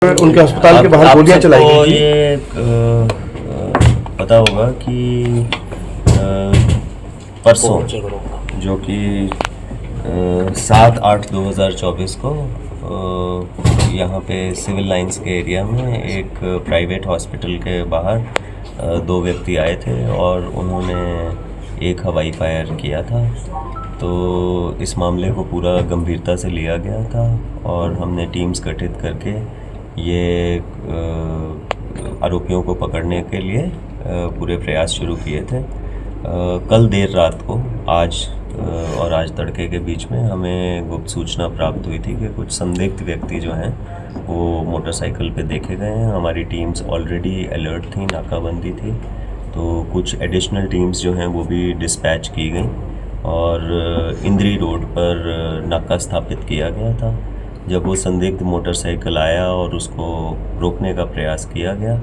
उनके अस्पताल के बाहर गोलियां चलाई गई थी। ये पता होगा कि परसों जो कि 7/8/2024 को यहाँ पे सिविल लाइंस के एरिया में एक प्राइवेट हॉस्पिटल के बाहर दो व्यक्ति आए थे और उन्होंने एक हवाई फायर किया था। तो इस मामले को पूरा गंभीरता से लिया गया था और हमने टीम्स गठित करके ये आरोपियों को पकड़ने के लिए पूरे प्रयास शुरू किए थे। कल देर रात को आज तड़के के बीच में हमें गुप्त सूचना प्राप्त हुई थी कि कुछ संदिग्ध व्यक्ति जो हैं वो मोटरसाइकिल पे देखे गए हैं। हमारी टीम्स ऑलरेडी अलर्ट थी, नाकाबंदी थी, तो कुछ एडिशनल टीम्स जो हैं वो भी डिस्पैच की गई और इंद्री रोड पर नाका स्थापित किया गया था। जब वो संदिग्ध मोटरसाइकिल आया और उसको रोकने का प्रयास किया गया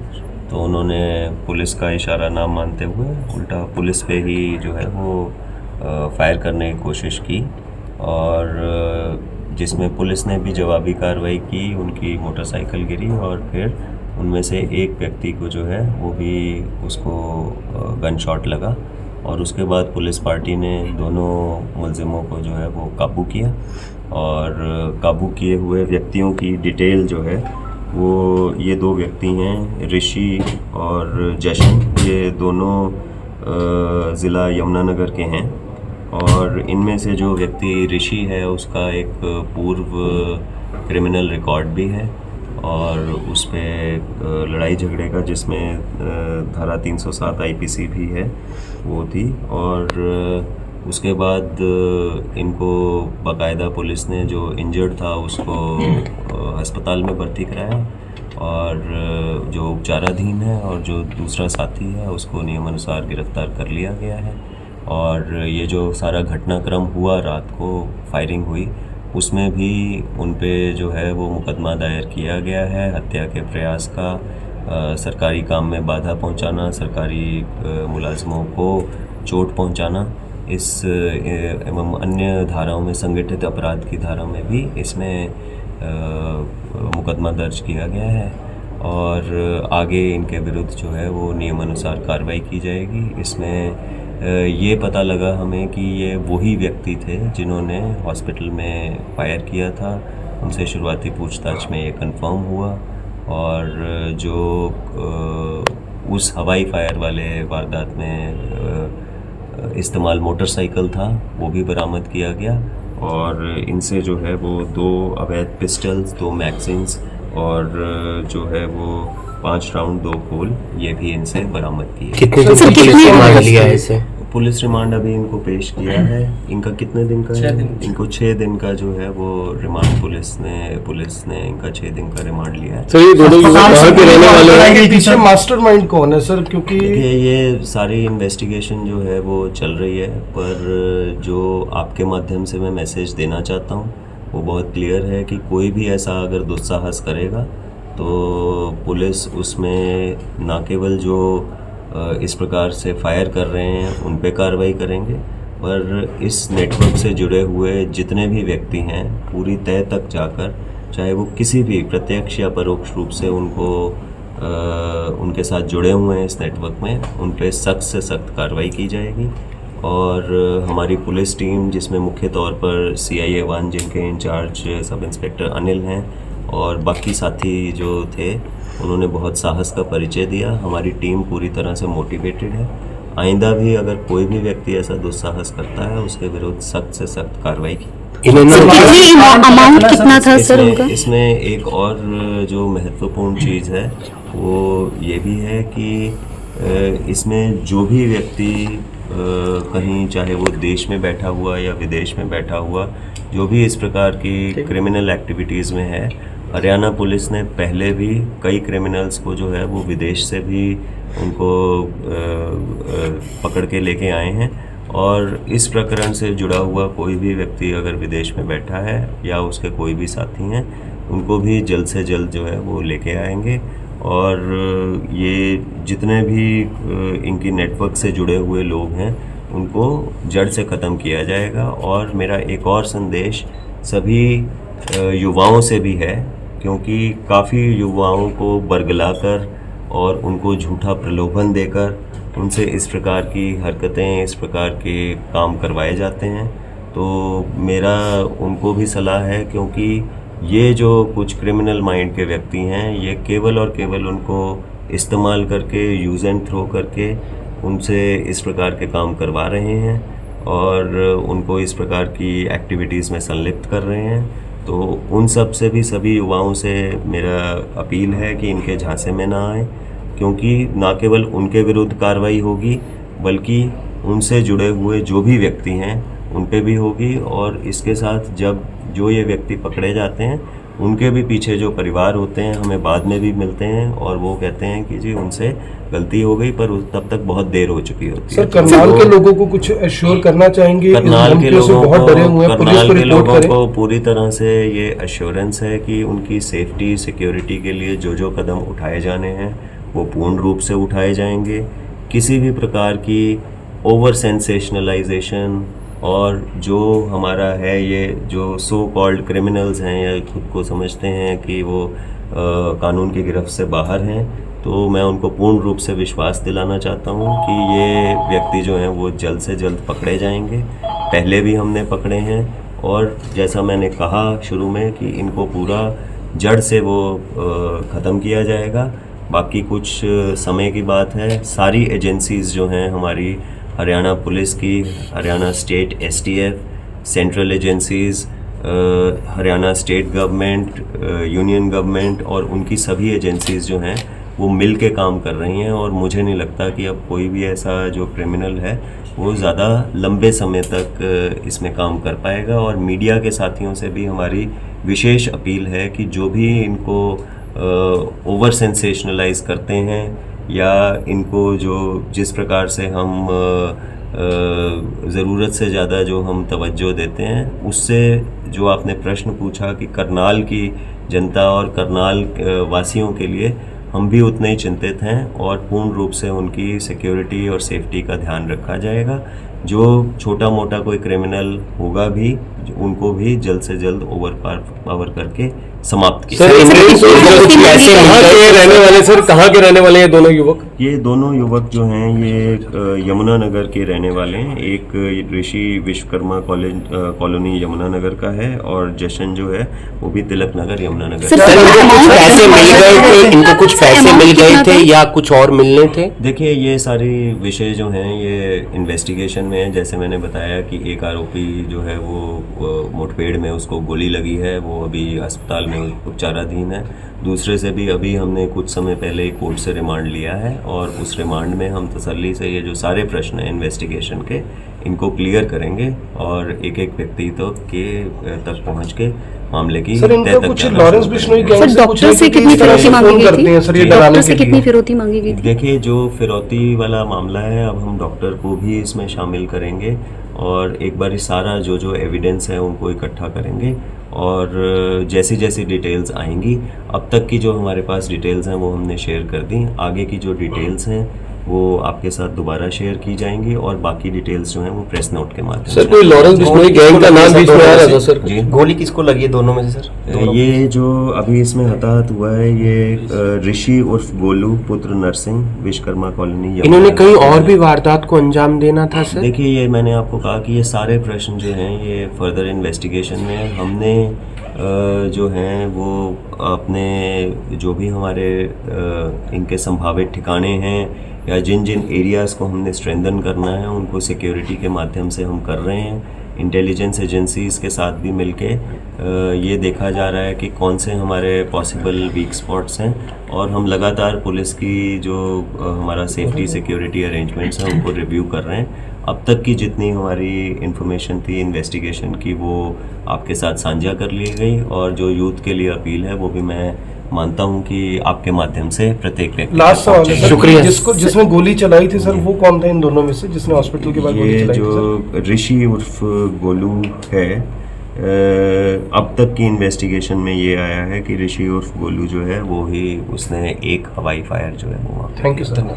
तो उन्होंने पुलिस का इशारा ना मानते हुए उल्टा पुलिस पे ही जो है वो फायर करने की कोशिश की और जिसमें पुलिस ने भी जवाबी कार्रवाई की। उनकी मोटरसाइकिल गिरी और फिर उनमें से एक व्यक्ति को जो है वो भी उसको गन शॉट लगा और उसके बाद पुलिस पार्टी ने दोनों मुलजिमों को जो है वो काबू किया और काबू किए हुए व्यक्तियों की डिटेल जो है वो ये दो व्यक्ति हैं, ऋषि और जशन। ये दोनों ज़िला यमुनानगर के हैं और इनमें से जो व्यक्ति ऋषि है उसका एक पूर्व क्रिमिनल रिकॉर्ड भी है और उस पर लड़ाई झगड़े का जिसमें धारा 307 आईपीसी भी है वो थी। और उसके बाद इनको बाकायदा पुलिस ने जो इंजर्ड था उसको अस्पताल में भर्ती कराया और जो उपचाराधीन है और जो दूसरा साथी है उसको नियमानुसार गिरफ्तार कर लिया गया है। और ये जो सारा घटनाक्रम हुआ, रात को फायरिंग हुई, उसमें भी उन पे जो है वो मुकदमा दायर किया गया है। हत्या के प्रयास का, सरकारी काम में बाधा पहुंचाना, सरकारी मुलाजमों को चोट पहुंचाना, इस एवं अन्य धाराओं में, संगठित अपराध की धारा में भी इसमें मुकदमा दर्ज किया गया है और आगे इनके विरुद्ध जो है वो नियमानुसार कार्रवाई की जाएगी। इसमें ये पता लगा हमें कि ये वही व्यक्ति थे जिन्होंने हॉस्पिटल में फायर किया था। उनसे शुरुआती पूछताछ में ये कंफर्म हुआ और जो उस हवाई फायर वाले वारदात में इस्तेमाल मोटरसाइकिल था वो भी बरामद किया गया और इनसे जो है वो 2 अवैध पिस्टल्स, 2 मैगजीन्स और जो है वो 5 राउंड 2 खोल ये भी इनसे बरामद किए। कितने दिन का पुलिस रिमांड लिया है इसे? पुलिस रिमांड अभी इनको पेश किया है। इनका कितने दिन का है? इनको 6 दिन का जो है वो रिमांड पुलिस ने इनका 6 दिन का रिमांड लिया है। सर ये दोनों कहाँ के रहने वाले हैं? पीछे मास्टरमाइंड कौन है सर? क्योंकि ये सारी इन्वेस्टिगेशन जो है वो चल रही है, पर जो आपके माध्यम से मैं मैसेज देना चाहता हूँ वो बहुत क्लियर है कि कोई भी ऐसा अगर दुस्साहस करेगा तो पुलिस उसमें ना केवल जो इस प्रकार से फायर कर रहे हैं उन पे कार्रवाई करेंगे, पर इस नेटवर्क से जुड़े हुए जितने भी व्यक्ति हैं पूरी तह तक जाकर, चाहे वो किसी भी प्रत्यक्ष या परोक्ष रूप से उनके साथ जुड़े हुए हैं इस नेटवर्क में, उन पे सख्त से सख्त कार्रवाई की जाएगी। और हमारी पुलिस टीम जिसमें मुख्य तौर पर CIA 1 जिनके इंचार्ज सब इंस्पेक्टर अनिल हैं और बाकी साथी जो थे उन्होंने बहुत साहस का परिचय दिया। हमारी टीम पूरी तरह से मोटिवेटेड है। आइंदा भी अगर कोई भी व्यक्ति ऐसा दुस्साहस करता है उसके विरुद्ध सख्त से सख्त कार्रवाई की। अमाउंट कितना था सर उनका? इसमें एक और जो महत्वपूर्ण चीज़ है वो ये भी है कि इसमें जो भी व्यक्ति कहीं, चाहे वो देश में बैठा हुआ या विदेश में बैठा हुआ, जो भी इस प्रकार की क्रिमिनल एक्टिविटीज़ में है, हरियाणा पुलिस ने पहले भी कई क्रिमिनल्स को जो है वो विदेश से भी उनको पकड़ के लेके आए हैं और इस प्रकरण से जुड़ा हुआ कोई भी व्यक्ति अगर विदेश में बैठा है या उसके कोई भी साथी हैं उनको भी जल्द से जल्द जो है वो लेके आएंगे और ये जितने भी इनकी नेटवर्क से जुड़े हुए लोग हैं उनको जड़ से ख़त्म किया जाएगा। और मेरा एक और संदेश सभी युवाओं से भी है क्योंकि काफ़ी युवाओं को बरगलाकर और उनको झूठा प्रलोभन देकर उनसे इस प्रकार की हरकतें, इस प्रकार के काम करवाए जाते हैं। तो मेरा उनको भी सलाह है, क्योंकि ये जो कुछ क्रिमिनल माइंड के व्यक्ति हैं, ये केवल और केवल उनको इस्तेमाल करके, यूज़ एंड थ्रो करके उनसे इस प्रकार के काम करवा रहे हैं और उनको इस प्रकार की एक्टिविटीज़ में संलिप्त कर रहे हैं। तो उन सब से भी, सभी युवाओं से मेरा अपील है कि इनके झांसे में ना आए, क्योंकि ना केवल उनके विरुद्ध कार्रवाई होगी बल्कि उनसे जुड़े हुए जो भी व्यक्ति हैं उन पे भी होगी। और इसके साथ जब जो ये व्यक्ति पकड़े जाते हैं, उनके भी पीछे जो परिवार होते हैं हमें बाद में भी मिलते हैं और वो कहते हैं कि जी उनसे गलती हो गई, पर तब तक बहुत देर हो चुकी होती है। सर, करनाल के लोगों को कुछ एश्योर करना चाहेंगे? करनाल के लोगों बहुत डरे हुए हैं, पुलिस को रिपोर्ट करें। को पूरी तरह से ये एश्योरेंस है कि उनकी सेफ्टी, सिक्योरिटी के लिए जो जो कदम उठाए जाने हैं वो पूर्ण रूप से उठाए जाएंगे। किसी भी प्रकार की ओवर सेंसेशनलाइजेशन और जो हमारा है, ये जो सो कॉल्ड क्रिमिनल्स हैं या खुद को समझते हैं कि वो कानून की गिरफ्त से बाहर हैं, तो मैं उनको पूर्ण रूप से विश्वास दिलाना चाहता हूँ कि ये व्यक्ति जो हैं वो जल्द से जल्द पकड़े जाएंगे। पहले भी हमने पकड़े हैं और जैसा मैंने कहा शुरू में कि इनको पूरा जड़ से वो ख़त्म किया जाएगा। बाकी कुछ समय की बात है। सारी एजेंसीज़ जो हैं हमारी, हरियाणा पुलिस की, Haryana state STF, central agencies, Haryana state government, union government और उनकी सभी एजेंसीज़ जो हैं वो मिल के काम कर रही हैं। और मुझे नहीं लगता कि अब कोई भी ऐसा जो क्रिमिनल है वो ज़्यादा लंबे समय तक इसमें काम कर पाएगा। और मीडिया के साथियों से भी हमारी विशेष अपील है कि जो भी इनको ओवर सेंसेशनलाइज करते हैं या इनको जो जिस प्रकार से हम ज़रूरत से ज़्यादा जो हम तवज्जो देते हैं, उससे जो आपने प्रश्न पूछा कि करनाल की जनता और करनाल वासियों के लिए हम भी उतने ही चिंतित हैं और पूर्ण रूप से उनकी सिक्योरिटी और सेफ्टी का ध्यान रखा जाएगा। जो छोटा मोटा कोई क्रिमिनल होगा भी, उनको भी जल्द से जल्द ओवर पावर करके समाप्त किया। सर, कहाँ के रहने वाले हैं दोनों युवक? ये दोनों युवक जो हैं ये यमुनानगर के रहने वाले हैं। एक ऋषि विश्वकर्मा कॉलोनी यमुनानगर का है और जशन जो है वो भी तिलक नगर यमुनानगर। इनको कुछ पैसे मिल गए थे या कुछ और मिलने थे? देखिए, ये सारी विषय जो हैं ये इन्वेस्टिगेशन में है। जैसे मैंने बताया कि एक आरोपी जो है वो मुठभेड़ में उसको गोली लगी है, वो अभी अस्पताल में उपचाराधीन है। दूसरे से भी अभी हमने कुछ समय पहले ही कोर्ट से रिमांड लिया है और उस रिमांड में हम तसल्ली से ये जो सारे प्रश्न हैं इन्वेस्टिगेशन के, इनको क्लियर करेंगे और एक एक व्यक्ति तक पहुंच के मामले की सर, इनका कुछ लॉरेंस बिश्नोई गैंग से डॉक्टर से कितनी फिरौती मांगी गई थी? सर, ये डराने से कितनी फिरौती मांगी गई थी? देखिए, जो फिरौती वाला मामला है, अब हम डॉक्टर को भी इसमें शामिल करेंगे और एक बार सारा जो एविडेंस है उनको इकट्ठा करेंगे और जैसी जैसी डिटेल्स आएंगी, अब तक की जो हमारे पास डिटेल्स हैं वो हमने शेयर कर दी। आगे की जो डिटेल्स हैं वो आपके साथ दोबारा शेयर की जाएंगी और बाकी डिटेल्स जो हैं वो प्रेस नोट के माध्यम से। सर, कोई लॉरेंस बिश्नोई गैंग का नाम बीच में आ रहा था सर? जी, गोली किसको लगी है दोनों में से सर? ये जो अभी इसमें हताहत हुआ है ये ऋषि उर्फ गोलू पुत्र नरसिंह, विश्वकर्मा कॉलोनी। इन्होंने कहीं और भी वारदात को अंजाम देना था सर? देखिए, ये मैंने आपको कहा कि ये सारे प्रश्न जो हैं ये फर्दर इन्वेस्टिगेशन में हमने जो हैं वो अपने जो भी हमारे इनके संभावित ठिकाने हैं या जिन जिन एरियाज़ को हमने स्ट्रेंथन करना है उनको सिक्योरिटी के माध्यम से हम कर रहे हैं। इंटेलिजेंस एजेंसीज़ के साथ भी मिलके ये देखा जा रहा है कि कौन से हमारे पॉसिबल वीक स्पॉट्स हैं और हम लगातार पुलिस की जो हमारा सेफ्टी सिक्योरिटी अरेंजमेंट्स हैं उनको रिव्यू कर रहे हैं। अब तक की जितनी हमारी इन्फॉर्मेशन थी इन्वेस्टिगेशन की वो आपके साथ साझा कर ली गई और जो यूथ के लिए अपील है वो भी मैं मानता हूं कि आपके माध्यम से प्रत्येक व्यक्ति। लास्ट सवाल है सर, शुक्रिया। जिसने गोली चलाई थी सर, वो कौन था इन दोनों में से जिसने हॉस्पिटल के बाद गोली चलाई थी? जो ऋषि उर्फ गोलू है, अब तक की इन्वेस्टिगेशन में ये आया है कि ऋषि उर्फ गोलू जो है वो ही उसने एक हवाई फायर जो है वो। Thank you sir.